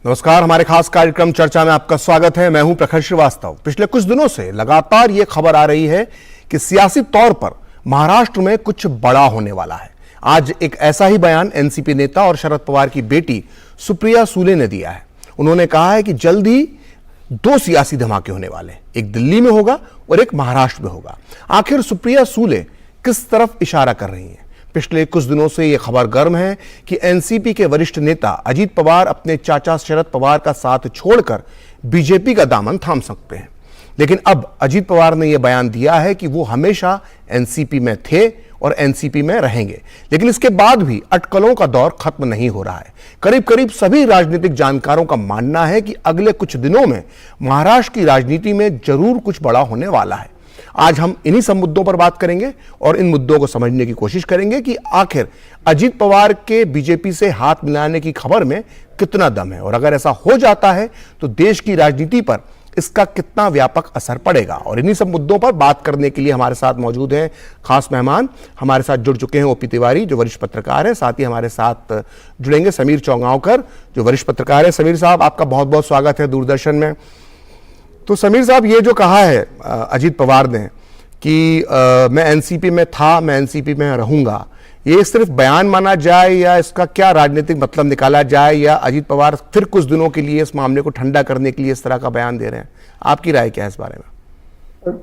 नमस्कार, हमारे खास कार्यक्रम चर्चा में आपका स्वागत है। मैं हूं प्रखर श्रीवास्तव। पिछले कुछ दिनों से लगातार यह खबर आ रही है कि सियासी तौर पर महाराष्ट्र में कुछ बड़ा होने वाला है। आज एक ऐसा ही बयान एनसीपी नेता और शरद पवार की बेटी सुप्रिया सुले ने दिया है। उन्होंने कहा है कि जल्द ही दो सियासी धमाके होने वाले हैं, एक दिल्ली में होगा और एक महाराष्ट्र में होगा। आखिर सुप्रिया सुले किस तरफ इशारा कर रही हैं? पिछले कुछ दिनों से यह खबर गर्म है कि एनसीपी के वरिष्ठ नेता अजीत पवार अपने चाचा शरद पवार का साथ छोड़कर बीजेपी का दामन थाम सकते हैं। लेकिन अब अजीत पवार ने यह बयान दिया है कि वो हमेशा एनसीपी में थे और एनसीपी में रहेंगे। लेकिन इसके बाद भी अटकलों का दौर खत्म नहीं हो रहा है। करीब करीब सभी राजनीतिक जानकारों का मानना है कि अगले कुछ दिनों में महाराष्ट्र की राजनीति में जरूर कुछ बड़ा होने वाला है। आज हम इन्हीं सब मुद्दों पर बात करेंगे और इन मुद्दों को समझने की कोशिश करेंगे कि आखिर अजीत पवार के बीजेपी से हाथ मिलाने की खबर में कितना दम है और अगर ऐसा हो जाता है तो देश की राजनीति पर इसका कितना व्यापक असर पड़ेगा। और इन्हीं सब मुद्दों पर बात करने के लिए हमारे साथ मौजूद हैं खास मेहमान। हमारे साथ जुड़ चुके हैं ओपी तिवारी जो वरिष्ठ पत्रकार है, साथ ही हमारे साथ जुड़ेंगे समीर चौगांवकर जो वरिष्ठ पत्रकार है। समीर साहब, आपका बहुत बहुत स्वागत है दूरदर्शन में। तो समीर साहब, ये जो कहा है अजीत पवार ने कि मैं एनसीपी में था, मैं एनसीपी में रहूंगा, ये सिर्फ बयान माना जाए या इसका क्या राजनीतिक मतलब निकाला जाए, या अजीत पवार फिर कुछ दिनों के लिए इस मामले को ठंडा करने के लिए इस तरह का बयान दे रहे हैं? आपकी राय क्या है इस बारे में?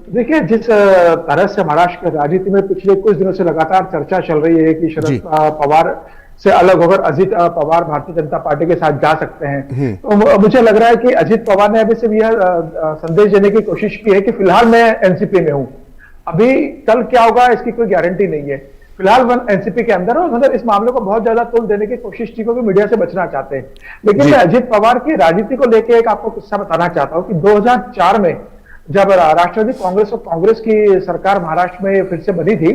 देखिए, जिस तरह से महाराष्ट्र की राजनीति में पिछले कुछ दिनों से लगातार चर्चा चल रही है कि शरद पवार से अलग होकर अजीत पवार भारतीय जनता पार्टी के साथ जा सकते हैं, तो मुझे लग रहा है कि अजीत पवार ने अभी सिर्फ यह संदेश देने की कोशिश की है कि फिलहाल मैं एनसीपी में हूं, अभी कल क्या होगा इसकी कोई गारंटी नहीं है। फिलहाल एनसीपी के अंदर और मतलब इस मामले को बहुत ज्यादा तूल देने की कोशिश की क्योंकि मीडिया से बचना चाहते हैं। लेकिन मैं अजीत पवार की राजनीति को लेकर एक आपको किस्सा बताना चाहता हूं कि 2004 में जब राष्ट्रवादी कांग्रेस और कांग्रेस की सरकार महाराष्ट्र में फिर से बनी थी,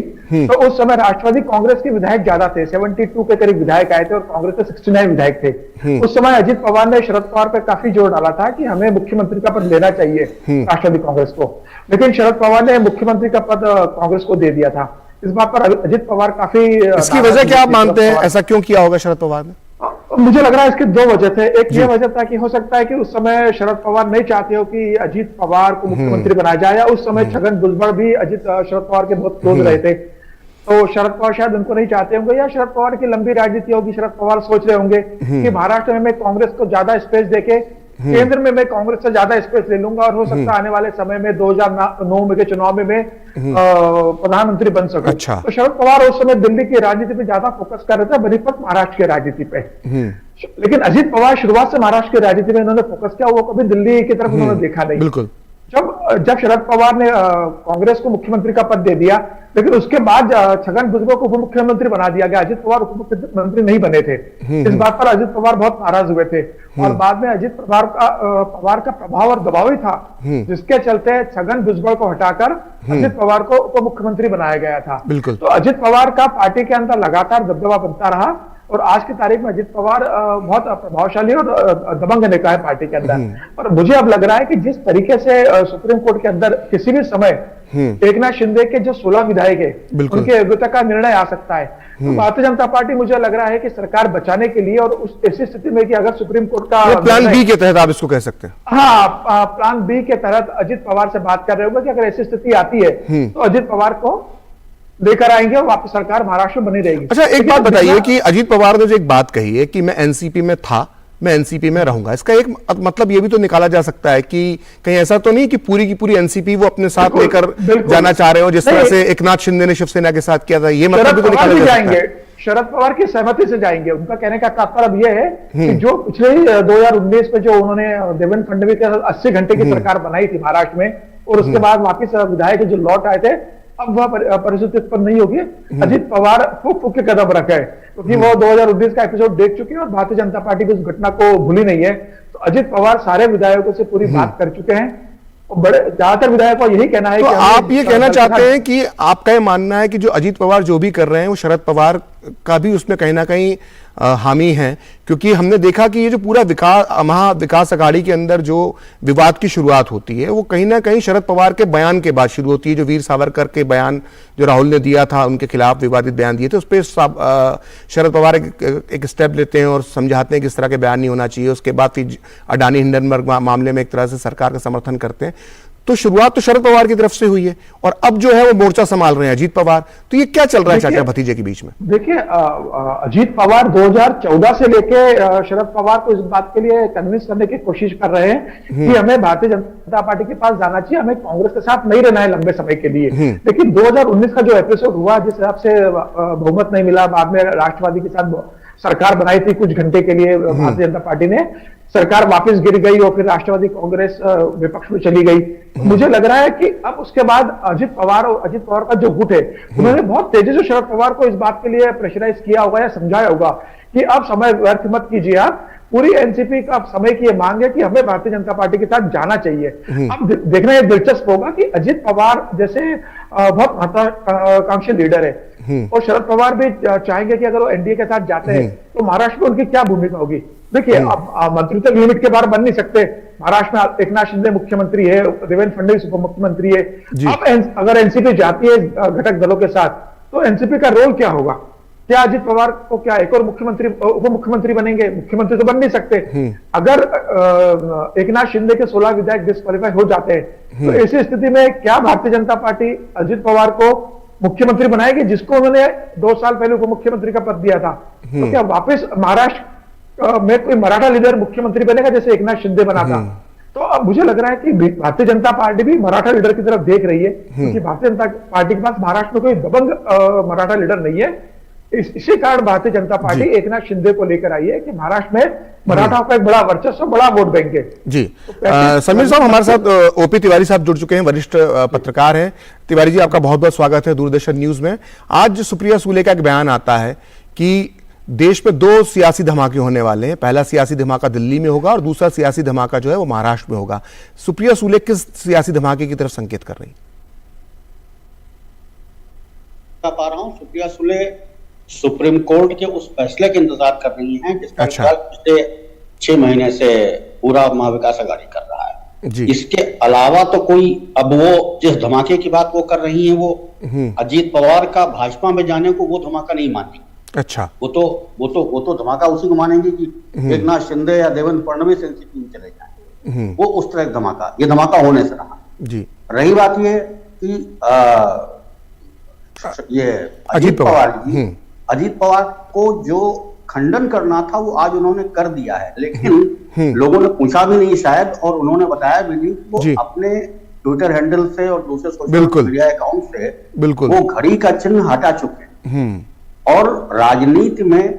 तो उस समय राष्ट्रवादी कांग्रेस के विधायक ज्यादा थे, 72 के करीब विधायक आए थे और कांग्रेस के 69 विधायक थे। उस समय अजीत पवार ने शरद पवार पर काफी जोर डाला था कि हमें मुख्यमंत्री का पद लेना चाहिए राष्ट्रवादी कांग्रेस को, लेकिन शरद पवार ने मुख्यमंत्री का पद कांग्रेस को दे दिया था। इस बात पर अजीत पवार काफी, इसकी वजह क्या आप मानते हैं? ऐसा क्यों किया होगा शरद पवार ने? मुझे लग रहा है इसके दो वजह थे। एक ये वजह था कि हो सकता है कि उस समय शरद पवार नहीं चाहते हो कि अजीत पवार को मुख्यमंत्री बनाया जाए, या उस समय छगन भुजबल भी शरद पवार के बहुत क्लोज रहे थे, तो शरद पवार शायद उनको नहीं चाहते होंगे, या शरद पवार की लंबी राजनीति होगी, शरद पवार सोच रहे होंगे कि महाराष्ट्र में मैं कांग्रेस को ज्यादा स्पेस देके केंद्र में मैं कांग्रेस से ज्यादा स्पेस ले लूंगा और हो सकता है आने वाले समय में 2009 के चुनाव में मैं प्रधानमंत्री बन सकूं। अच्छा। तो शरद पवार उस समय दिल्ली की राजनीति पे ज्यादा फोकस कर रहे थे बनिपत महाराष्ट्र की राजनीति पे। लेकिन अजीत पवार शुरुआत से महाराष्ट्र की राजनीति में उन्होंने फोकस किया, वो कभी दिल्ली की तरफ उन्होंने देखा नहीं। बिल्कुल। जब शरद पवार ने कांग्रेस को मुख्यमंत्री का पद दे दिया, लेकिन उसके बाद छगन भुजबल को उप मुख्यमंत्री बना दिया गया, अजीत पवार उप मुख्यमंत्री नहीं बने थे। इस बात पर अजीत पवार बहुत नाराज हुए थे और बाद में अजीत पवार का प्रभाव और दबाव ही था जिसके चलते छगन भुजबल को हटाकर अजीत पवार को उप मुख्यमंत्री बनाया गया था। तो अजीत पवार का पार्टी के अंदर लगातार दबदबा बनता रहा और आज की तारीख में अजीत पवार बहुत प्रभावशाली और दबंग नेता है पार्टी के अंदर। पर मुझे अब लग रहा है कि जिस तरीके से सुप्रीम कोर्ट के अंदर किसी भी समय एकनाथ शिंदे के जो 16 विधायक है उनके योग्यता का निर्णय आ सकता है, तो भारतीय जनता पार्टी मुझे लग रहा है कि सरकार बचाने के लिए और उस ऐसी स्थिति में कि अगर सुप्रीम कोर्ट का प्लान बी के तहत आप इसको कह सकते हैं। हाँ, प्लान बी के तहत अजीत पवार से बात कर रहे होंगे कि अगर ऐसी स्थिति आती है तो अजीत पवार को लेकर आएंगे और वापस सरकार महाराष्ट्र में बनी रहेगी। अच्छा, एक बात बताइए कि अजीत पवार ने जो एक बात कही है कि मैं एनसीपी में था, मैं एनसीपी में रहूंगा, इसका एक मतलब ये भी तो निकाला जा सकता है कि कहीं ऐसा तो नहीं कि पूरी की पूरी एनसीपी वो अपने साथ लेकर जाना चाह रहे हो, जिस तरह से एकनाथ शिंदे ने शिवसेना के साथ किया था, ये मतलब भी तो निकाला जा सकता है। शरद पवार की सहमति से जाएंगे। उनका कहने का तात्पर्य अब यह है कि जो पिछले 2019 में जो उन्होंने देवेंद्र फडणवीस के 80 घंटे की सरकार बनाई थी महाराष्ट्र में और उसके बाद वापिस विधायक जो लौट आए थे, अब वह परिस्थिति उत्पन्न नहीं होगी। अजीत पवार फूक फूक के कदम रखे हैं क्योंकि वो 2019 का एपिसोड देख चुके हैं और भारतीय जनता पार्टी की उस घटना को भूली नहीं है। तो अजीत पवार सारे विधायकों से पूरी बात कर चुके हैं और बड़े ज्यादातर विधायकों को यही कहना है तो आप ये कहना चाहते हैं कि आपका ये मानना है कि जो अजीत पवार जो भी कर रहे हैं वो शरद पवार का भी उसमें कहीं ना कहीं हामी है, क्योंकि हमने देखा कि ये जो पूरा महाविकास अघाड़ी के अंदर जो विवाद की शुरुआत होती है वो कहीं ना कहीं शरद पवार के बयान के बाद शुरू होती है। जो वीर सावरकर के बयान जो राहुल ने दिया था, उनके खिलाफ विवादित बयान दिए थे, उस पर शरद पवार एक स्टेप लेते हैं और समझाते हैं कि इस तरह के बयान नहीं होना चाहिए। उसके बाद फिर अडानी हिंडनबर्ग मामले में एक तरह से सरकार का समर्थन करते हैं। तो शुरुआत तो शरद पवार की तरफ से हुई है और अब जो है वो मोर्चा संभाल रहे हैं अजीत पवार। तो ये क्या चल रहा है चाचा भतीजे के बीच में? देखिए, अजीत पवार 2014 से लेके शरद पवार को इस बात के लिए कन्विंस करने की कोशिश कर रहे हैं कि हमें भारतीय जनता पार्टी के पास जाना चाहिए, हमें कांग्रेस के साथ नहीं रहना है लंबे समय के लिए। लेकिन 2019 का जो एपिसोड हुआ, जिस हिसाब से बहुमत नहीं मिला, बाद में राष्ट्रवादी के साथ सरकार बनाई थी कुछ घंटे के लिए भारतीय जनता पार्टी ने, सरकार वापस गिर गई और फिर राष्ट्रवादी कांग्रेस विपक्ष में चली गई। मुझे लग रहा है कि अब उसके बाद अजित पवार का जो गुट है, उन्होंने बहुत तेजी से शरद पवार को इस बात के लिए प्रेशराइज किया होगा या समझाया होगा कि अब समय व्यर्थ मत कीजिए, आप पूरी एनसीपी का समय की मांग है कि हमें भारतीय जनता पार्टी के साथ जाना चाहिए। अब देखना यह दिलचस्प होगा कि अजित पवार जैसे बहुत महत्वाकांक्षी लीडर है और शरद पवार भी चाहेंगे कि अगर वो एनडीए के साथ जाते हैं तो महाराष्ट्र में उनकी क्या भूमिका होगी। देखिए, अब मंत्रित्व लिमिट के बाहर बन नहीं सकते। महाराष्ट्र में एकनाथ शिंदे मुख्यमंत्री है, देवेंद्र फडणवीस उप मुख्यमंत्री है। अब अगर एनसीपी जाती है घटक दलों के साथ तो एनसीपी का रोल क्या होगा? क्या अजित पवार को क्या एक और मुख्यमंत्री उप मुख्यमंत्री बनेंगे? मुख्यमंत्री तो बन नहीं सकते। अगर एकनाथ शिंदे के 16 विधायक डिस्क्वालीफाई हो जाते हैं तो ऐसी स्थिति में क्या भारतीय जनता पार्टी अजित पवार को मुख्यमंत्री बनाएगी, जिसको उन्होंने 2 साल पहले उप मुख्यमंत्री का पद दिया था? तो क्या वापस महाराष्ट्र में कोई मराठा लीडर मुख्यमंत्री बनेगा जैसे एकनाथ शिंदे बना था? तो अब मुझे लग रहा है कि भारतीय जनता पार्टी भी मराठा लीडर की तरफ देख रही है, क्योंकि भारतीय जनता पार्टी के पास महाराष्ट्र में कोई दबंग मराठा लीडर नहीं है। इसी कारण भारतीय जनता पार्टी एकनाथ शिंदे को लेकर आई है कि महाराष्ट्र में मराठा का एक बड़ा वर्चस्व, बड़ा वोट बैंक है। जी, समीर साहब हमारे साथ ओपी तिवारी साहब जुड़ चुके हैं, वरिष्ठ पत्रकार हैं। तिवारी जी, आपका बहुत बहुत स्वागत है दूरदर्शन न्यूज में। आज सुप्रिया सूले का एक बयान आता है कि देश में 2 सियासी धमाके होने वाले हैं। पहला सियासी धमाका दिल्ली में होगा और दूसरा सियासी धमाका जो है वो महाराष्ट्र में होगा। सुप्रिया सूले किस सियासी धमाके की तरफ संकेत कर रही? पा रहा हूं, सुप्रिया सूले सुप्रीम कोर्ट के उस फैसले का इंतजार कर रही हैं जिसका पिछले 6 महीने से पूरा महाविकास अघाड़ी कर रहा है। इसके अलावा तो कोई, अब वो जिस धमाके की बात वो कर रही हैं वो अजीत पवार का भाजपा में जाने को वो धमाका नहीं मानेंगे। अच्छा, वो तो धमाका उसी को मानेंगे कि एकनाथ शिंदे या देवेंद्र फडणवीस एनसीपी में चले जाए। वो उस तरह धमाका, ये धमाका होने से रहा। जी, रही बात ये कि ये अजीत पवार को जो खंडन करना था वो आज उन्होंने कर दिया है, लेकिन लोगों ने पूछा भी नहीं शायद, और उन्होंने बताया भी नहीं कि वो अपने ट्विटर हैंडल से और दूसरे सोशल मीडिया अकाउंट से वो घड़ी का चिन्ह हटा चुके हैं। और राजनीति में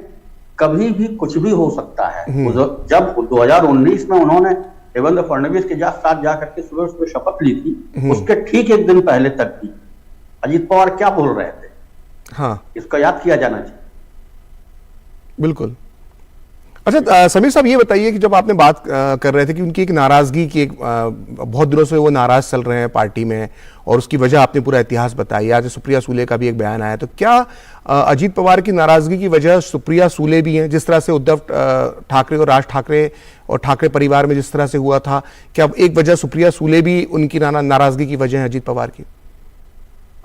कभी भी कुछ भी हो सकता है। जब 2019 में उन्होंने देवेंद्र फडणवीस के साथ जाकर के सुबह सुबह शपथ ली थी, उसके ठीक 1 दिन पहले तक भी अजीत पवार क्या बोल रहे थे, इसका याद किया जाना चाहिए। बिल्कुल। अच्छा समीर साहब, ये बताइए कि जब आपने बात कर रहे थे कि उनकी एक नाराजगी की, बहुत दिनों से वो नाराज चल रहे हैं पार्टी में और उसकी वजह आपने पूरा इतिहास बताई, आज सुप्रिया सूले का भी एक बयान आया, तो क्या अजीत पवार की नाराजगी की वजह सुप्रिया सूले भी हैं? जिस तरह से उद्धव ठाकरे और राज ठाकरे और ठाकरे परिवार में जिस तरह से हुआ था, क्या एक वजह सुप्रिया सूले भी उनकी नाराजगी की वजह है अजीत पवार की?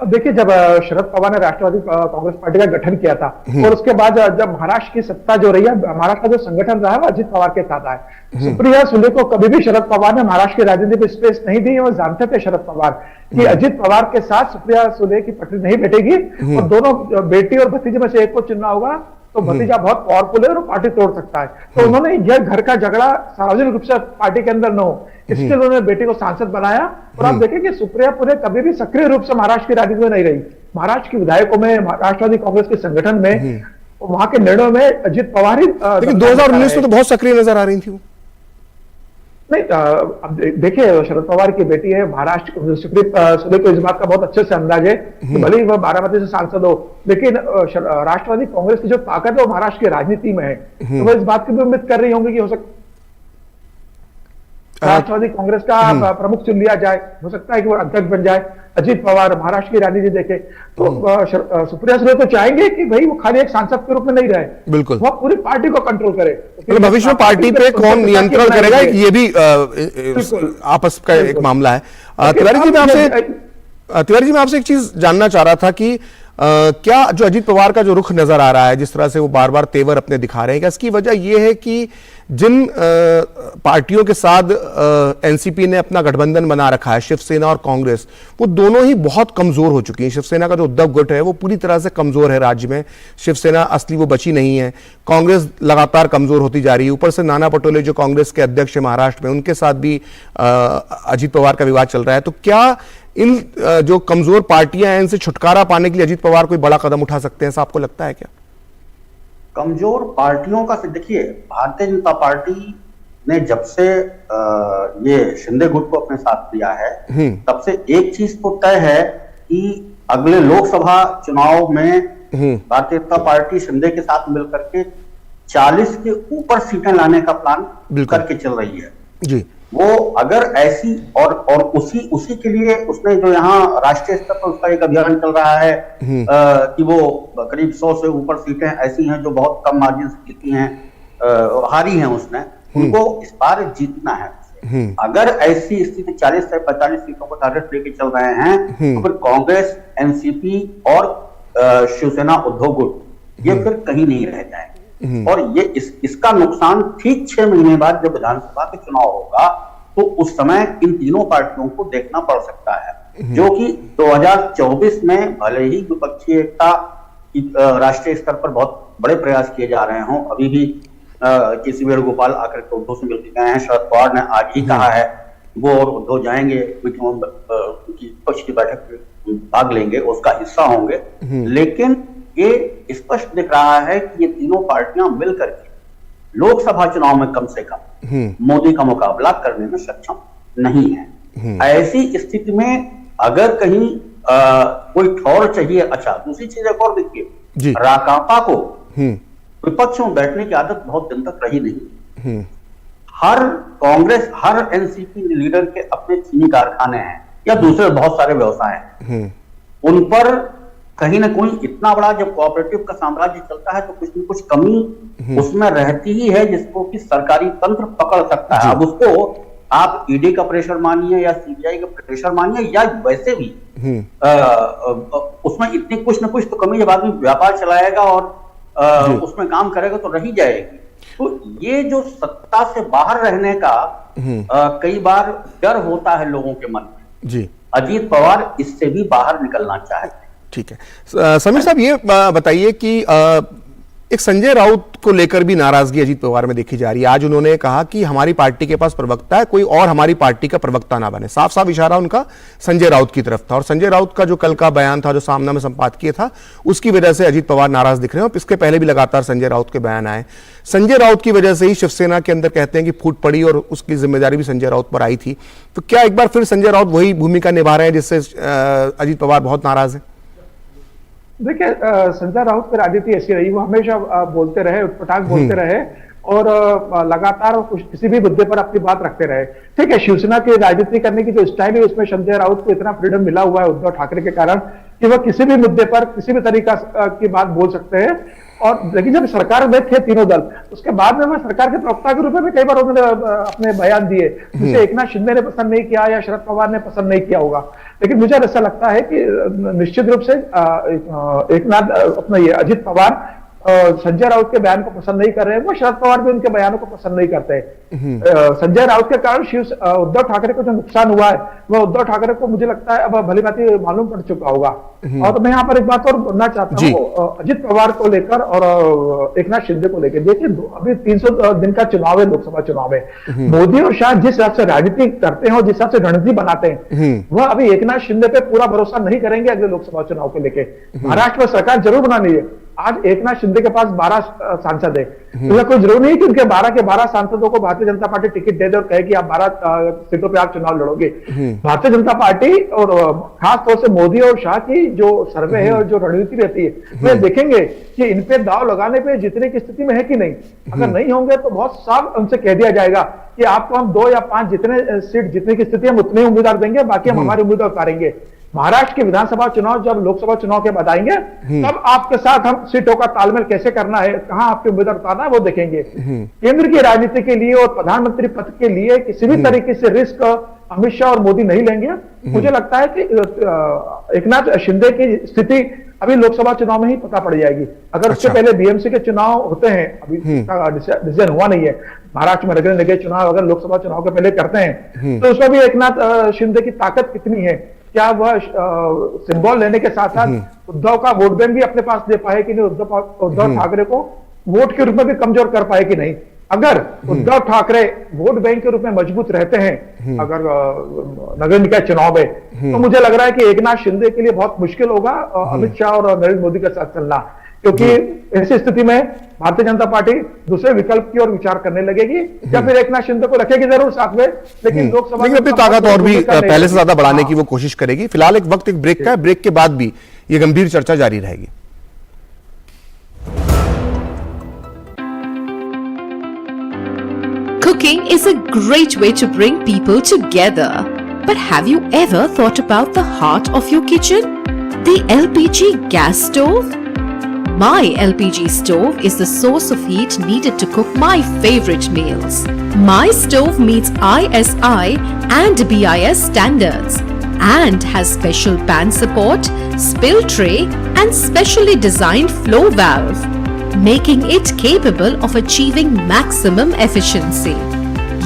देखिए, जब शरद पवार ने राष्ट्रवादी कांग्रेस पार्टी का गठन किया था और उसके बाद जब महाराष्ट्र की सत्ता जो रही है, महाराष्ट्र का जो संगठन रहा है वो अजीत पवार के साथ आए। सुप्रिया सूले को कभी भी शरद पवार ने महाराष्ट्र की राजनीति में स्पेस नहीं दी और जानते थे शरद पवार कि अजीत पवार के साथ सुप्रिया सूले की पटरी नहीं बैठेगी और दोनों बेटी और भतीजे में से एक को चुनना होगा, तो भतीजा बहुत पावरफुल है और पार्टी तोड़ सकता है। तो उन्होंने यह घर का झगड़ा सार्वजनिक रूप से पार्टी के अंदर न हो, इसके लिए उन्होंने बेटी को सांसद बनाया। और आप देखें कि सुप्रिया पूरे कभी भी सक्रिय रूप से महाराष्ट्र की राजनीति में नहीं रही। महाराष्ट्र के विधायकों में, राष्ट्रवादी कांग्रेस के संगठन में, वहां के निर्णयों में अजित पवार ही, लेकिन 2019 में तो बहुत सक्रिय नजर आ रही थी वो। नहीं, अब देखिए, शरद पवार की बेटी है, महाराष्ट्र सूले को इस बात का बहुत अच्छे से अंदाज है, भले ही वह बारामती से सांसद हो, लेकिन राष्ट्रवादी कांग्रेस की जो ताकत है वो महाराष्ट्र की राजनीति में है। तो वह इस बात की भी उम्मीद कर रही होंगी कि हो सकता राष्ट्रवादी कांग्रेस का प्रमुख चुन लिया जाए, हो सकता है कि वो अध्यक्ष बन जाए। अजीत पवार महाराष्ट्र की राजनीति देखे तो सुप्रिया सुले तो चाहेंगे कि भाई वो खाली एक सांसद के रूप में नहीं रहे, बिल्कुल वो पूरी पार्टी को कंट्रोल करे। तो भविष्य में पार्टी पे कौन नियंत्रण करेगा, ये भी आपस का एक मामला है। तिवारी जी मैं आपसे एक चीज जानना चाह रहा था कि क्या जो अजीत पवार का जो रुख नजर आ रहा है, जिस तरह से वो बार बार तेवर अपने दिखा रहे हैं, क्या इसकी वजह यह है कि जिन पार्टियों के साथ एनसीपी ने अपना गठबंधन बना रखा है, शिवसेना और कांग्रेस, वो दोनों ही बहुत कमजोर हो चुकी हैं। शिवसेना का जो उद्धव गुट है वो पूरी तरह से कमजोर है राज्य में, शिवसेना असली वो बची नहीं है। कांग्रेस लगातार कमजोर होती जा रही है, ऊपर से नाना पटोले जो कांग्रेस के अध्यक्ष है महाराष्ट्र में, उनके साथ भी अजीत पवार का विवाद चल रहा है। तो क्या इन जो कमजोर पार्टियां हैं इनसे छुटकारा पाने के लिए अजीत पवार कोई बड़ा कदम उठा सकते हैं, ऐसा आपको लगता है क्या? कमजोर पार्टियों का देखिए, भारतीय जनता पार्टी ने जब से ये शिंदे गुट को अपने साथ लिया है, तब से एक चीज तो तय है कि अगले लोकसभा चुनाव में भारतीय जनता पार्टी शिंदे के साथ मिलकर के 40 के ऊपर सीटें लाने का प्लान करके चल रही है जी। वो अगर ऐसी और उसी के लिए उसने जो यहाँ राष्ट्रीय स्तर पर उसका एक अभियान चल रहा है कि वो करीब 100 से ऊपर सीटें ऐसी हैं जो बहुत कम मार्जिन से जीती हैं, हारी हैं उसने, उनको इस बार जीतना है। अगर ऐसी स्थिति 40 से 45 सीटों को टारगेट लेके चल रहे हैं तो फिर कांग्रेस, एनसीपी और शिवसेना उद्धव गुट ये फिर कहीं नहीं रह जाएंगे। और ये इसका नुकसान ठीक 6 महीने बाद जब विधानसभा के चुनाव होगा तो उस समय इन तीनों पार्टियों को देखना पड़ सकता है, जो कि 2024 में भले ही द्विपक्षीय एकता राष्ट्रीय स्तर पर बहुत बड़े प्रयास किए जा रहे हों, अभी भी केसी वेणुगोपाल आकर के उद्धव से मिलकर गए हैं। शरद पवार ने आज ही कहा है वो और उद्धव जाएंगे, विपक्ष की बैठक में भाग लेंगे, उसका हिस्सा होंगे। लेकिन ये स्पष्ट दिख रहा है कि ये तीनों पार्टियां मिलकर के लोकसभा चुनाव में कम से कम मोदी का मुकाबला करने में सक्षम नहीं है। ऐसी स्थिति में अगर कहीं कोई ठौर चाहिए। अच्छा, दूसरी चीज एक और देखिए, राकांपा को विपक्ष में बैठने की आदत बहुत दिन तक रही नहीं। हर कांग्रेस, हर एनसीपी लीडर के अपने चीनी कारखाने हैं या दूसरे बहुत सारे व्यवसाय हैं, उन पर कहीं ना कहीं इतना बड़ा जब कोऑपरेटिव का साम्राज्य चलता है तो कुछ न कुछ कमी उसमें रहती ही है जिसको कि सरकारी तंत्र पकड़ सकता है। अब उसको आप ईडी का प्रेशर मानिए या सीबीआई का प्रेशर मानिए या वैसे भी उसमें इतनी कुछ न कुछ तो कमी, जब आदमी व्यापार चलाएगा और उसमें काम करेगा तो रही जाएगी। तो ये जो सत्ता से बाहर रहने का कई बार डर होता है लोगों के मन में जी, अजीत पवार इससे भी बाहर निकलना चाहते हैं। ठीक है समीर साहब, ये बताइए कि एक संजय राउत को लेकर भी नाराजगी अजीत पवार में देखी जा रही है। आज उन्होंने कहा कि हमारी पार्टी के पास प्रवक्ता है, कोई और हमारी पार्टी का प्रवक्ता ना बने। साफ साफ इशारा उनका संजय राउत की तरफ था। और संजय राउत का जो कल का बयान था, जो सामना में संपादकीय था, उसकी वजह से अजीत पवार नाराज दिख रहे हैं। और इसके पहले भी लगातार संजय राउत के बयान आए। संजय राउत की वजह से ही शिवसेना के अंदर कहते हैं कि फूट पड़ी और उसकी जिम्मेदारी भी संजय राउत पर आई थी। तो क्या एक बार फिर संजय राउत वही भूमिका निभा रहे हैं जिससे अजीत पवार बहुत नाराज है? देखिए, संजय राउत की राजनीति ऐसी रही, वो हमेशा बोलते रहे, उठपटांग बोलते रहे और लगातार किसी भी मुद्दे पर अपनी बात रखते रहे। ठीक है, शिवसेना की राजनीति करने की जो स्टाइल है उसमें संजय राउत को इतना फ्रीडम मिला हुआ है उद्धव ठाकरे के कारण कि वह किसी भी मुद्दे पर किसी भी तरीका की बात बोल सकते हैं। और लेकिन जब सरकार में थे तीनों दल, उसके बाद में वह सरकार के प्रवक्ता के रूप में कई बार उन्होंने अपने बयान दिए, जिसे एकनाथ शिंदे ने पसंद नहीं किया या शरद पवार ने पसंद नहीं किया होगा। लेकिन मुझे ऐसा लगता है कि निश्चित रूप से एकनाथ अपना ये अजीत पवार संजय राउत के बयान को पसंद नहीं कर रहे हैं, वो शरद पवार भी उनके बयानों को पसंद नहीं करते। संजय राउत के कारण उद्धव ठाकरे को जो नुकसान हुआ है वह उद्धव ठाकरे को मुझे लगता है अब भली भांति मालूम पड़ चुका होगा। और मैं यहाँ पर एक बात और बोलना चाहता हूँ अजीत पवार को लेकर और एकनाथ शिंदे को लेकर। देखिए, अभी 300 दिन का चुनाव है, लोकसभा चुनाव है। मोदी और शाह जिस हिसाब से राजनीति करते हैं और जिस हिसाब से रणनीति बनाते हैं, वह अभी एकनाथ शिंदे पे पूरा भरोसा नहीं करेंगे अगले लोकसभा चुनाव को लेकर। महाराष्ट्र में सरकार जरूर बनानी है, आज एकनाथ शिंदे के पास 12 सांसद है, तो कोई जरूरी नहीं कि उनके 12 के 12 सांसदों को भारतीय जनता पार्टी टिकट दे दे और कहे कि आप 12 सीटों पे आप चुनाव लड़ोगे। भारतीय जनता पार्टी और खास तौर से मोदी और शाह की जो सर्वे है और जो रणनीति रहती है, वे देखेंगे कि इन पे दाव लगाने पे जीतने की स्थिति में है कि नहीं। अगर नहीं होंगे तो बहुत साफ उनसे कह दिया जाएगा कि आपको हम 2 या 5 जितने सीट जीतने की स्थिति हम उतने ही उम्मीदवार देंगे, बाकी हम हमारे उम्मीदवार उतारेंगे। महाराष्ट्र के विधानसभा चुनाव जब लोकसभा चुनाव के बाद आएंगे, तब आपके साथ हम सीटों का तालमेल कैसे करना है, कहां आपके उम्मीदवार उतारना है, वो देखेंगे। केंद्र की राजनीति के लिए और प्रधानमंत्री पद के लिए किसी भी तरीके से रिस्क अमित शाह और मोदी नहीं लेंगे। मुझे लगता है कि एकनाथ शिंदे की स्थिति अभी लोकसभा चुनाव में ही पता पड़ जाएगी। अगर उससे पहले बीएमसी के चुनाव होते हैं, अभी डिसीजन हुआ नहीं है, महाराष्ट्र में नगर निगम चुनाव अगर लोकसभा चुनाव के पहले करते हैं, तो उसमें भी एकनाथ शिंदे की ताकत कितनी है, क्या वह सिंबल लेने के साथ साथ उद्धव का वोट बैंक भी अपने पास दे पाए कि नहीं, उद्धव ठाकरे को वोट के रूप में भी कमजोर कर पाए कि नहीं। अगर उद्धव ठाकरे वोट बैंक के रूप में मजबूत रहते हैं अगर नगर निकाय चुनाव में, तो मुझे लग रहा है कि एकनाथ शिंदे के लिए बहुत मुश्किल होगा अमित शाह और नरेंद्र मोदी के साथ चलना, क्योंकि ऐसी स्थिति में भारतीय जनता पार्टी दूसरे विकल्प की ओर विचार करने लगेगी, या फिर एकनाथ शिंदे को रखेगी जरूर साथ में, लेकिन लोकसभा अपनी ताकत और भी पहले से ज्यादा बढ़ाने की वो कोशिश करेगी। फिलहाल एक वक्त एक ब्रेक का है, ब्रेक के बाद भी ये गंभीर चर्चा जारी रहेगी। Cooking is a great way to bring people together. But have you ever thought about the heart of your kitchen? The LPG gas stove? My LPG stove is the source of heat needed to cook my favorite meals. My stove meets ISI and BIS standards and has special pan support, spill tray and specially designed flow valve, making it capable of achieving maximum efficiency,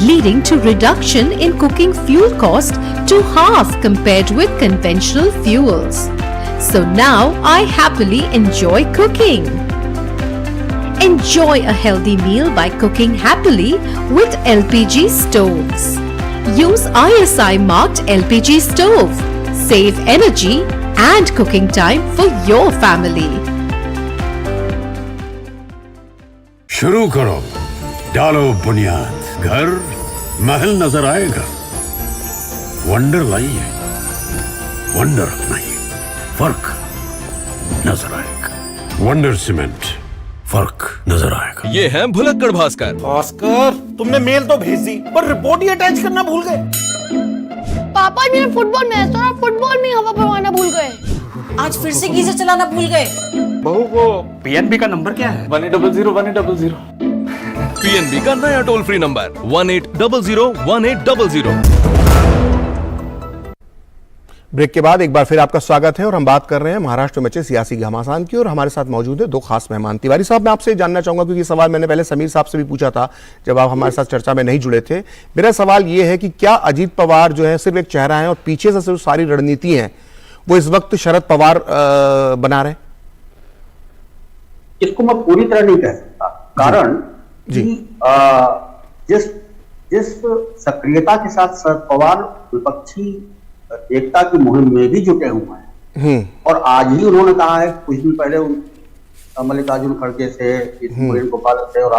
leading to reduction in cooking fuel cost to half compared with conventional fuels. So now I happily enjoy cooking. Enjoy a healthy meal by cooking happily with LPG stoves. Use ISI marked LPG stove. Save energy and cooking time for your family. शुरू करो, डालो बुनियाद, घर महल नजर आएगा। Wonder लाइए, wonder अपनाइए, फर्क नजर आएगा। वंडर सीमेंट, फर्क नजर आएगा। ये है भुलक्कड़ भास्कर। भास्कर, तुमने मेल तो भेज दी पर रिपोर्ट ही अटैच करना भूल गए। पापा मेरा फुटबॉल मैच और आप फुटबॉल में हवा भरवाना भूल गए। आज फिर से गीजर चलाना भूल गए। बहू वो पीएनबी का नंबर क्या है? 1800 पीएनबी का नया टोल फ्री नंबर 1800 ब्रेक के बाद एक बार फिर आपका स्वागत है और हम बात कर रहे हैं महाराष्ट्र में मचे सियासी घमासान की, और हमारे साथ मौजूद है दो खास मेहमान। तिवारी साहब, मैं आपसे जानना चाहूंगा, क्योंकि सवाल मैंने पहले समीर साहब से भी पूछा था जब आप हमारे साथ चर्चा में नहीं जुड़े थे। मेरा सवाल ये है कि क्या अजीत पवार जो है सिर्फ एक चेहरा है और पीछे से सिर्फ सारी रणनीति है वो इस वक्त शरद पवार बना रहे? इसको मैं पूरी तरह नहीं कह सकता, कारण जी। जिस सक्रियता के साथ शरद पवार विपक्षी एकता की मुहिम में भी जुटे हुए हैं, और आज ही उन्होंने कहा है, कुछ दिन पहले मल्लिकार्जुन खड़गे से, मुकेश गोपाल से और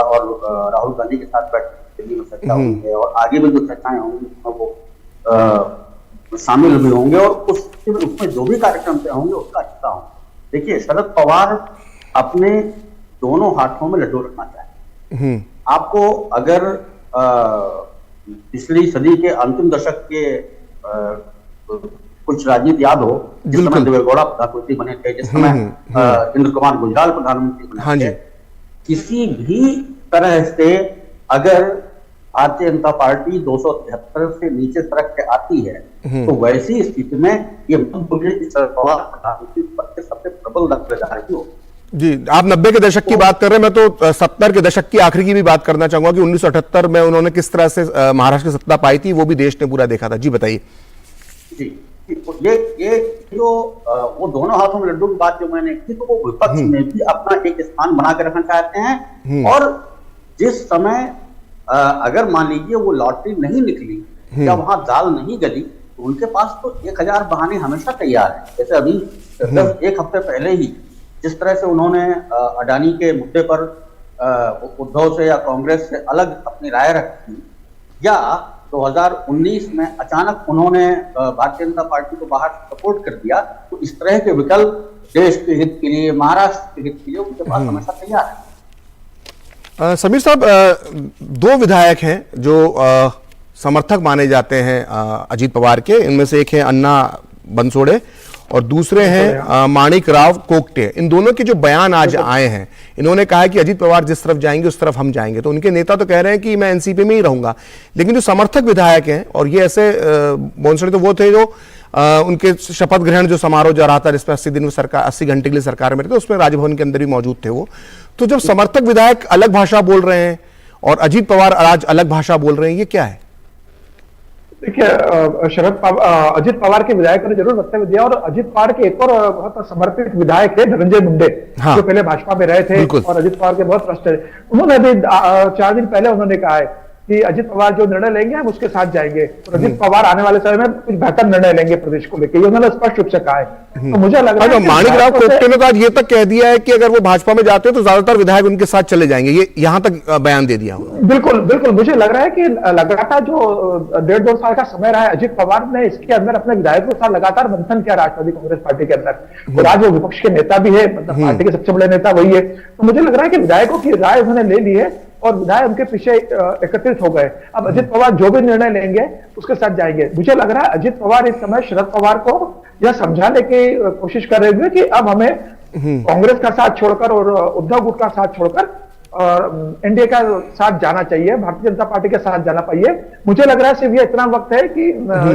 राहुल गांधी के साथ बैठ दिल्ली में चर्चा हुई है, और आगे भी जो चर्चाएं होंगी उसमें वो शामिल भी होंगे, और उसमें जो भी कार्यक्रम पे होंगे उसका हिस्सा होंगे। देखिए, शरद पवार अपने दोनों हाथों में लड्डू रखना चाहते हैं। आपको अगर पिछली सदी के अंतिम दशक के कुछ राजनीति याद हो, जिस समय देवेगौड़ा प्रधानमंत्री बने थे, जिस समय इंद्र कुमार गुजराल प्रधानमंत्री बने थे, किसी भी तरह से अगर भारतीय जनता पार्टी 273 से नीचे सरक के आती है, तो वैसी स्थिति में ये मत बोलिए कि शरद पवार प्रधानमंत्री पद के सबसे प्रबल दावेदार हो। जी, आप 90 के दशक की बात कर रहे हैं, मैं तो 70 के दशक की आखिरी की भी बात करना चाहूंगा कि 1978 में उन्होंने किस तरह से महाराष्ट्र की सत्ता पाई थी, वो भी देश ने पूरा देखा था। जी बताइए। जी, ये जो वो दोनों हाथों में लड्डू की बात जो मैंने की, तो वो विपक्ष में भी अपना एक स्थान बना के रखना चाहते हैं, और जिस समय अगर मान लीजिए वो लॉटरी नहीं निकली या वहां दाल नहीं गली, तो उनके पास तो 1000 बहाने हमेशा तैयार है। जैसे अभी एक हफ्ते पहले ही जिस तरह से उन्होंने अडानी के मुद्दे पर उद्धव से या कांग्रेस से अलग अपनी राय रखी, या 2019 में अचानक उन्होंने भारतीय जनता पार्टी को बाहर सपोर्ट कर दिया, तो इस तरह के विकल्प देश के हित के लिए, महाराष्ट्र के हित के लिए उनके पास हमेशा तैयार है। समीर साहब, दो विधायक हैं जो समर्थक माने जाते हैं अजीत पवार के। इनमें से एक है अन्ना बनसोड़े और दूसरे हैं माणिक राव कोकटे। इन दोनों के जो बयान आज आए हैं, इन्होंने कहा है कि अजीत पवार जिस तरफ जाएंगे उस तरफ हम जाएंगे। तो उनके नेता तो कह रहे हैं कि मैं एनसीपी में ही रहूंगा, लेकिन जो समर्थक विधायक हैं, और ये ऐसे बनसोड़े तो वो थे जो उनके शपथ ग्रहण जो समारोह जा रहा था जिसमें 80 दिन में सरकार 80 घंटे के लिए सरकार में थे, उसमें राजभवन के अंदर भी मौजूद थे वो। तो जब समर्थक विधायक अलग भाषा बोल रहे हैं और अजीत पवार आज अलग भाषा बोल रहे हैं, ये क्या है? देखिए, अजीत पवार के विधायक ने जरूर वक्तव्य दिया, और अजीत पवार के एक और बहुत समर्पित विधायक थे धनंजय मुंडे, हाँ, जो पहले भाजपा में रहे थे और अजीत पवार के बहुत ट्रस्टेड है। उन्होंने भी 4 दिन पहले उन्होंने कहा है कि अजीत पवार जो निर्णय लेंगे हम उसके साथ जाएंगे, और अजीत पवार आने वाले समय में कुछ बेहतर निर्णय लेंगे प्रदेश को लेकर, ये उन्होंने स्पष्ट रूप से कहा है। तो मुझे लग रहा है माणिक राव कोकटे ने तो आज ये तक कह दिया है कि अगर वो भाजपा में जाते हैं तो ज्यादातर विधायक उनके साथ चले जाएंगे, ये यहां तक बयान दे दिया। बिल्कुल बिल्कुल, मुझे लग रहा है कि लगातार जो 1.5-2 साल का समय रहा है, अजीत पवार ने इसके अंदर अपने विधायकों के साथ लगातार मंथन किया राष्ट्रवादी कांग्रेस पार्टी के अंदर, और आज वो विपक्ष के नेता भी है, मतलब पार्टी के सबसे बड़े नेता वही है। तो मुझे लग रहा है कि विधायकों की राय उन्होंने ले ली है और विधायक उनके पीछे एकत्रित हो गए। अब अजीत पवार जो भी निर्णय लेंगे उसके साथ जाएंगे। मुझे लग रहा है अजीत पवार इस समय शरद पवार को यह समझाने की कोशिश कर रहे हैं कि अब हमें कांग्रेस का साथ छोड़कर और उद्धव गुट का साथ छोड़कर और एनडीए का साथ जाना चाहिए, भारतीय जनता पार्टी के साथ जाना चाहिए। मुझे लग रहा है सिर्फ ये इतना वक्त है कि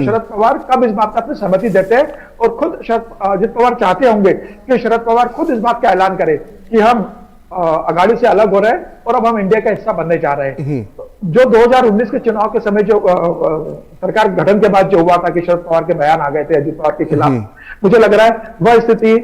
शरद पवार कब इस बात पर अपनी सहमति देते हैं, और खुद अजीत पवार चाहते होंगे कि शरद पवार खुद इस बात का ऐलान करें कि हम अगाड़ी से अलग हो रहे हैं और अब हम इंडिया का हिस्सा बनने जा रहे हैं। जो 2019 के चुनाव के समय जो सरकार गठन के बाद जो हुआ था कि शरद पवार के बयान आ गए थे अजीत पवार के खिलाफ, मुझे लग रहा है वह स्थिति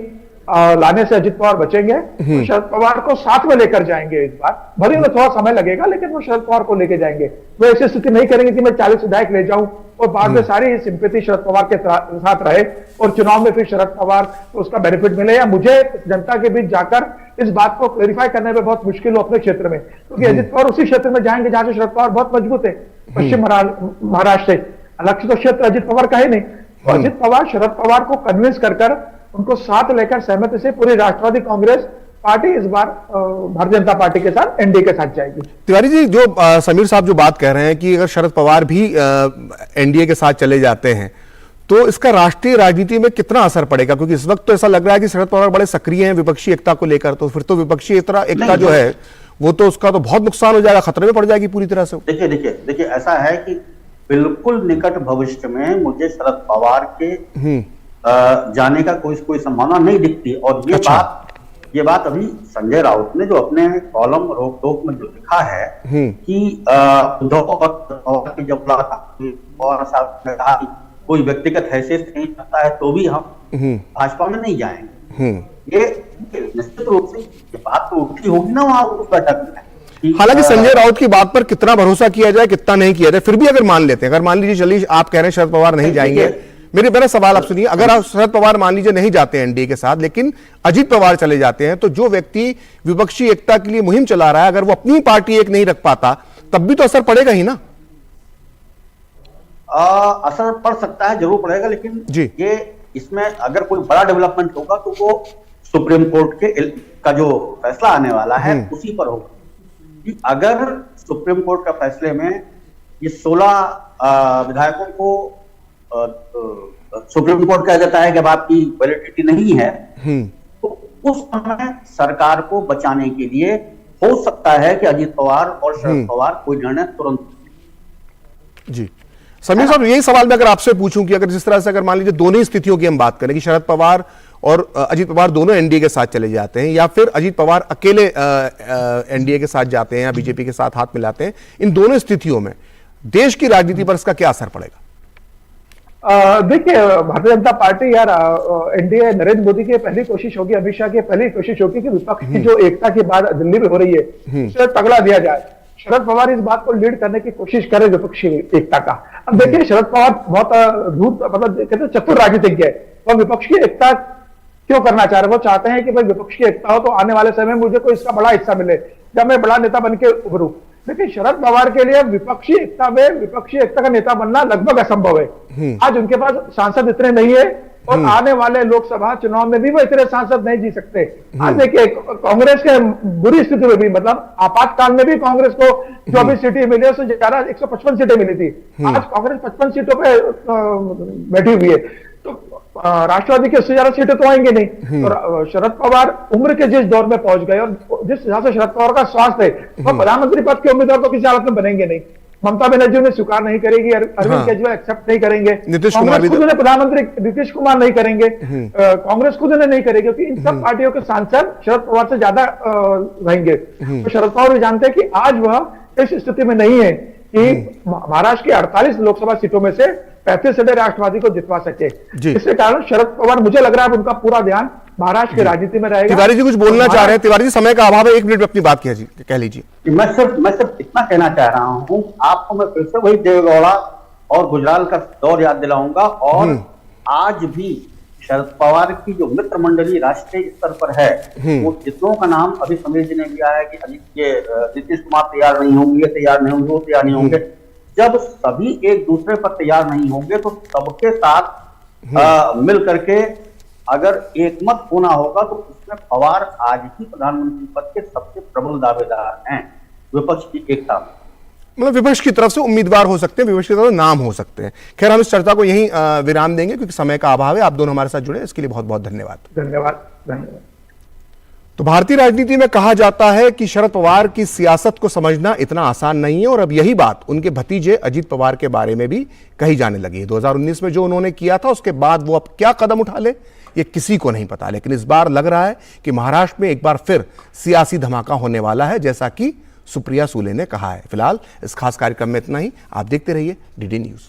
लाने से अजीत पवार बचेंगे, तो शरद पवार को साथ में लेकर जाएंगे इस बार। भले उन्हें थोड़ा समय लगेगा, लेकिन वो शरद पवार को लेके जाएंगे। वो ऐसी स्थिति नहीं करेंगे कि मैं 40 विधायक ले जाऊं और बाद में सारी सिंपैथी शरद पवार के साथ रहे और चुनाव में फिर शरद पवार को उसका बेनिफिट मिले, या मुझे जनता के बीच जाकर इस बात को क्लेरिफाई करने में बहुत मुश्किल हो अपने क्षेत्र में, क्योंकि अजीत पवार उसी क्षेत्र में जाएंगे जहां से शरद पवार बहुत मजबूत है, पश्चिम महाराष्ट्र से। अलग से तो क्षेत्र अजीत पवार का ही नहीं, तो अजीत पवार शरद पवार को कन्विंस कर उनको साथ लेकर सहमति से पूरी राष्ट्रवादी कांग्रेस पार्टी इस बार भारतीय जनता पार्टी के साथ एनडीए के साथ जाएगी। तिवारी जी, जो समीर साहब जो बात कह रहे हैं कि अगर शरद पवार भी एनडीए के साथ चले जाते हैं तो इसका राष्ट्रीय राजनीति में कितना असर पड़ेगा? क्योंकि इस वक्त तो ऐसा लग रहा है कि शरद पवार बड़े सक्रिय हैं विपक्षी एकता को लेकर, तो फिर तो विपक्षी एकता जो है वो तो उसका तो बहुत नुकसान हो जाएगा, खतरे में पड़ जाएगी पूरी तरह से। देखिए ऐसा है कि बिल्कुल निकट भविष्य में मुझे शरद पवार के जाने का कोई संभावना नहीं दिखती। और ये बात अभी संजय राउत ने जो अपने कॉलम रोक टोक में जो लिखा है कि उद्धव और की जब और साहब ने कहा कोई व्यक्तिगत हैसियत नहीं करता है तो भी हम भाजपा में नहीं जाएंगे, ये निश्चित रूप से ये बात तो उठी होगी ना वहां उस बैठक में। हालांकि संजय राउत की बात पर कितना भरोसा किया जाए कितना नहीं किया जाए, फिर भी अगर मान लेते हैं, अगर मान लीजिए चलिए आप कह रहे हैं शरद पवार नहीं जाएंगे, मेरा सवाल आप सुनिए, अगर आप शरद पवार मान लीजिए नहीं जाते हैं एनडीए के साथ लेकिन अजीत पवार चले जाते हैं, तो जो व्यक्ति विपक्षी एकता के लिए मुहिम चला रहा है अगर वो अपनी पार्टी एक नहीं रख पाता तब भी तो असर पड़ेगा ही ना। असर पड़ सकता है, जरूर पड़ेगा, लेकिन ये इसमें अगर कोई बड़ा डेवलपमेंट होगा तो वो सुप्रीम कोर्ट का जो फैसला आने वाला है उसी पर होगा। कि अगर सुप्रीम कोर्ट का फैसले में ये 16 विधायकों को सुप्रीम कोर्ट कह देता है कि अब आपकी वैलिडिटी नहीं है, तो उस समय सरकार को बचाने के लिए हो सकता है कि अजीत पवार और शरद पवार कोई निर्णय तुरंत। जी समीर साहब, यही सवाल मैं अगर आपसे पूछूं कि अगर जिस तरह से अगर मान लीजिए दोनों स्थितियों की हम बात करें कि शरद पवार और अजीत पवार दोनों एनडीए के साथ चले जाते हैं या फिर अजीत पवार अकेले एनडीए के साथ जाते हैं या बीजेपी के साथ हाथ मिलाते हैं, इन दोनों स्थितियों में देश की राजनीति पर इसका क्या असर पड़ेगा? देखिए, भारतीय जनता पार्टी या एनडीए नरेंद्र मोदी की पहली कोशिश होगी, अमित शाह की पहली कोशिश होगी कि विपक्ष की जो एकता की बात दिल्ली में हो रही है उसे तगड़ा दिया जाए। शरद पवार इस बात को लीड करने की कोशिश करे विपक्षी एकता का। अब देखिए, शरद पवार बहुत मतलब कहते चतुर राजनीतिज्ञ है, वह विपक्ष की एकता क्यों करना चाह रहे हैं? वो चाहते हैं कि भाई विपक्ष की एकता हो तो आने वाले समय में मुझे कोई इसका बड़ा हिस्सा मिले जब मैं बड़ा नेता बन के उभरूं। लेकिन शरद पवार के लिए विपक्षी एकता का नेता बनना लगभग असंभव है। आज उनके पास सांसद इतने नहीं है और आने वाले लोकसभा चुनाव में भी वो इतने सांसद नहीं जी सकते। आज देखिए कांग्रेस के बुरी स्थिति में भी, मतलब आपातकाल में भी कांग्रेस को 24 सीटें मिली, उससे ज्यादा 155 सीटें मिली थी। आज कांग्रेस 55 सीटों पे बैठी हुई है, तो राष्ट्रवादी की उससे ज्यादा सीटें तो आएंगे नहीं। तो शरद पवार उम्र के जिस दौर में पहुंच गए और जिस हिसाब से शरद पवार का स्वास्थ्य है, वो प्रधानमंत्री पद के उम्मीदवार तो किसी हालत में बनेंगे नहीं। ममता बनर्जी उन्हें स्वीकार नहीं करेगी, अरविंद केजरीवाल एक्सेप्ट नहीं करेंगे, नीतीश कुमार खुद उन्हें प्रधानमंत्री नीतीश कुमार नहीं करेंगे, कांग्रेस खुद उन्हें नहीं करेगी, क्योंकि इन सब पार्टियों के सांसद शरद पवार से ज्यादा रहेंगे। तो शरद पवार भी जानते हैं कि आज वह इस स्थिति में नहीं है कि महाराष्ट्र की 48 लोकसभा सीटों में से 35 सीटें राष्ट्रवादी को जितवा सके। इसके कारण शरद पवार, मुझे लग रहा है उनका पूरा ध्यान महाराष्ट्र की राजनीति में रहेगा। तिवारी जी कुछ बोलना चाह रहे हैं? तिवारी जी समय का अभाव है, 1 मिनट में अपनी बात कह लीजिए। मैं सिर्फ इतना कहना चाह रहा हूं, आपको मैं फिर से वही देवेगौड़ा और गुजराल का दौर याद दिलाऊंगा। और आज भी शरद पवार की जो मित्र मंडली राष्ट्रीय स्तर पर है, वो जितनों का नाम अभी समीर जी ने लिया है कि नीतीश कुमार तैयार नहीं होंगे, तैयार नहीं होंगे, वो तैयार नहीं होंगे, जब सभी एक दूसरे पर तैयार नहीं होंगे तो सबके साथ मिल करके अगर एकमत होना होगा तो उसमें पवार आज ही प्रधानमंत्री पद के सबसे प्रबल दावेदार हैं विपक्ष की एकता में। मतलब विपक्ष की तरफ से उम्मीदवार हो सकते हैं, विपक्ष की तरफ से नाम हो सकते हैं। खैर, हम इस चर्चा को यहीं विराम देंगे क्योंकि समय का अभाव है। आप दोनों हमारे साथ जुड़े, इसके लिए बहुत बहुत धन्यवाद। धन्यवाद। तो भारतीय राजनीति में कहा जाता है कि शरद पवार की सियासत को समझना इतना आसान नहीं है और अब यही बात उनके भतीजे अजीत पवार के बारे में भी कही जाने लगी है। 2019 में जो उन्होंने किया था उसके बाद वो अब क्या कदम उठा ले ये किसी को नहीं पता, लेकिन इस बार लग रहा है कि महाराष्ट्र में एक बार फिर सियासी धमाका होने वाला है, जैसा कि सुप्रिया सूले ने कहा है। फिलहाल इस खास कार्यक्रम में इतना ही। आप देखते रहिए डीडी न्यूज।